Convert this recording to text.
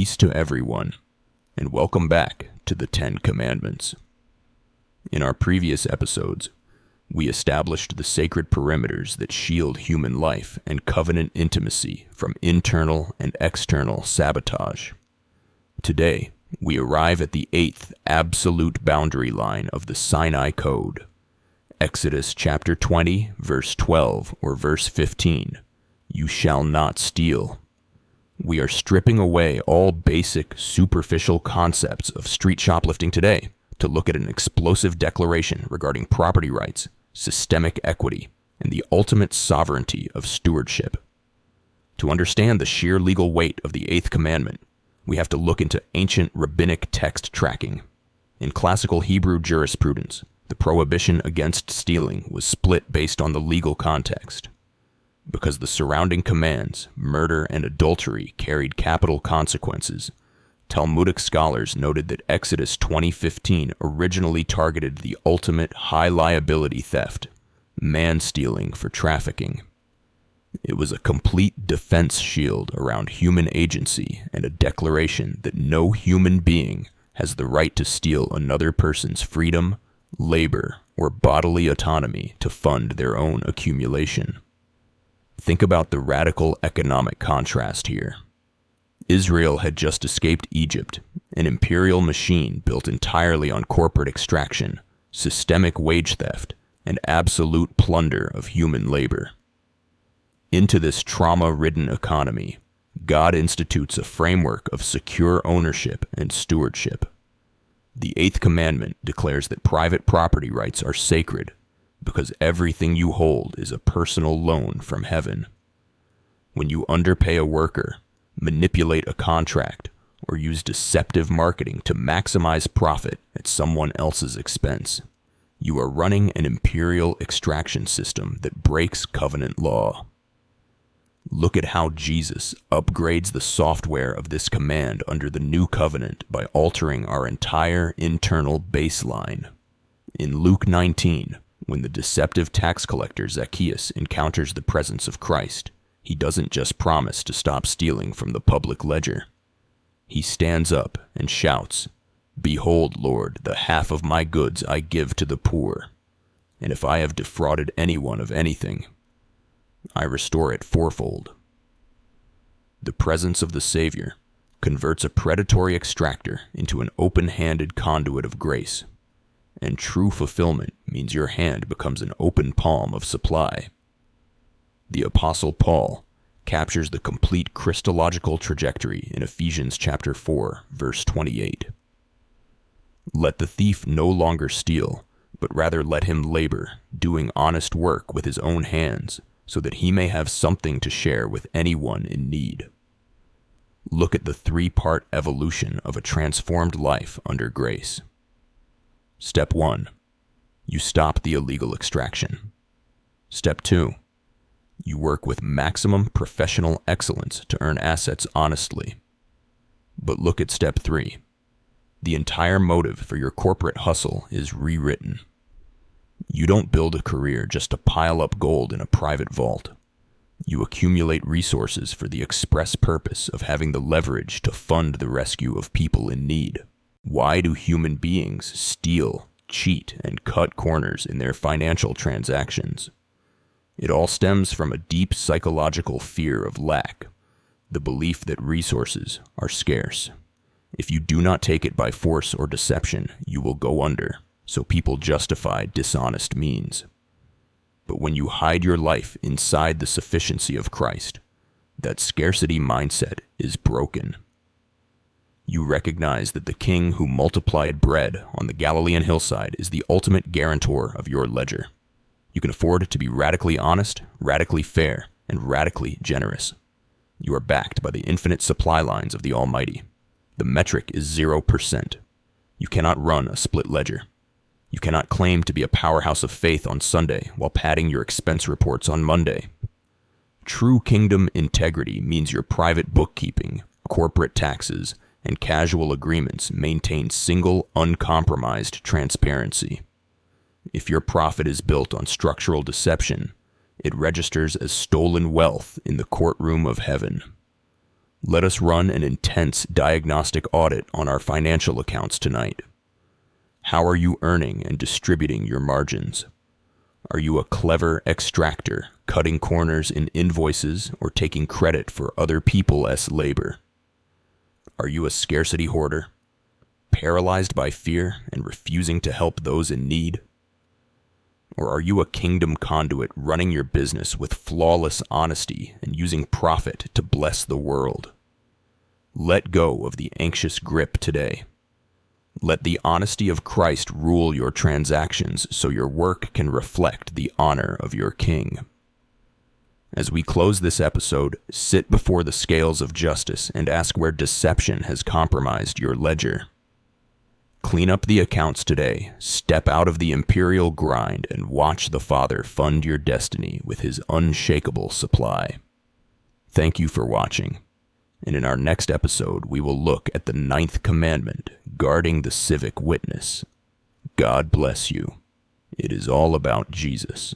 Peace to everyone, and welcome back to the 10 Commandments. In our previous episodes, we established the sacred perimeters that shield human life and covenant intimacy from internal and external sabotage. Today, we arrive at the 8th absolute boundary line of the Sinai Code, Exodus chapter 20, verse 12 or verse 15, "You shall not steal." We are stripping away all basic, superficial concepts of street shoplifting today to look at an explosive declaration regarding property rights, systemic equity, and the ultimate sovereignty of stewardship. To understand the sheer legal weight of the 8th commandment, we have to look into ancient rabbinic text tracking. In classical Hebrew jurisprudence, the prohibition against stealing was split based on the legal context. Because the surrounding commands, murder and adultery, carried capital consequences, Talmudic scholars noted that Exodus 20:15 originally targeted the ultimate high-liability theft, man-stealing for trafficking. It was a complete defense shield around human agency and a declaration that no human being has the right to steal another person's freedom, labor, or bodily autonomy to fund their own accumulation. Think about the radical economic contrast here. Israel had just escaped Egypt, an imperial machine built entirely on corporate extraction, systemic wage theft, and absolute plunder of human labor. Into this trauma-ridden economy, God institutes a framework of secure ownership and stewardship. The 8th commandment declares that private property rights are sacred, because everything you hold is a personal loan from heaven. When you underpay a worker, manipulate a contract, or use deceptive marketing to maximize profit at someone else's expense, you are running an imperial extraction system that breaks covenant law. Look at how Jesus upgrades the software of this command under the new covenant by altering our entire internal baseline. In Luke 19, when the deceptive tax collector Zacchaeus encounters the presence of Christ, he doesn't just promise to stop stealing from the public ledger. He stands up and shouts, "Behold, Lord, the half of my goods I give to the poor, and if I have defrauded anyone of anything, I restore it fourfold." The presence of the Savior converts a predatory extractor into an open-handed conduit of grace. And true fulfillment means your hand becomes an open palm of supply. The Apostle Paul captures the complete Christological trajectory in Ephesians chapter 4, verse 28. "Let the thief no longer steal, but rather let him labor, doing honest work with his own hands, so that he may have something to share with anyone in need." Look at the three-part evolution of a transformed life under grace. Step 1. You stop the illegal extraction. Step 2. You work with maximum professional excellence to earn assets honestly. But look at Step 3. The entire motive for your corporate hustle is rewritten. You don't build a career just to pile up gold in a private vault. You accumulate resources for the express purpose of having the leverage to fund the rescue of people in need. Why do human beings steal, cheat, and cut corners in their financial transactions? It all stems from a deep psychological fear of lack, the belief that resources are scarce. If you do not take it by force or deception, you will go under, so people justify dishonest means. But when you hide your life inside the sufficiency of Christ, that scarcity mindset is broken. You recognize that the king who multiplied bread on the Galilean hillside is the ultimate guarantor of your ledger. You can afford to be radically honest, radically fair, and radically generous. You are backed by the infinite supply lines of the Almighty. The metric is 0%. You cannot run a split ledger. You cannot claim to be a powerhouse of faith on Sunday while padding your expense reports on Monday. True kingdom integrity means your private bookkeeping, corporate taxes, and casual agreements maintain single, uncompromised transparency. If your profit is built on structural deception, it registers as stolen wealth in the courtroom of heaven. Let us run an intense diagnostic audit on our financial accounts tonight. How are you earning and distributing your margins? Are you a clever extractor, cutting corners in invoices or taking credit for other people's labor? Are you a scarcity hoarder, paralyzed by fear and refusing to help those in need? Or are you a kingdom conduit running your business with flawless honesty and using profit to bless the world? Let go of the anxious grip today. Let the honesty of Christ rule your transactions so your work can reflect the honor of your King. As we close this episode, sit before the scales of justice and ask where deception has compromised your ledger. Clean up the accounts today, step out of the Imperial grind, and watch the Father fund your destiny with his unshakable supply. Thank you for watching. And in our next episode, we will look at the 9th commandment, guarding the civic witness. God bless you. It is all about Jesus.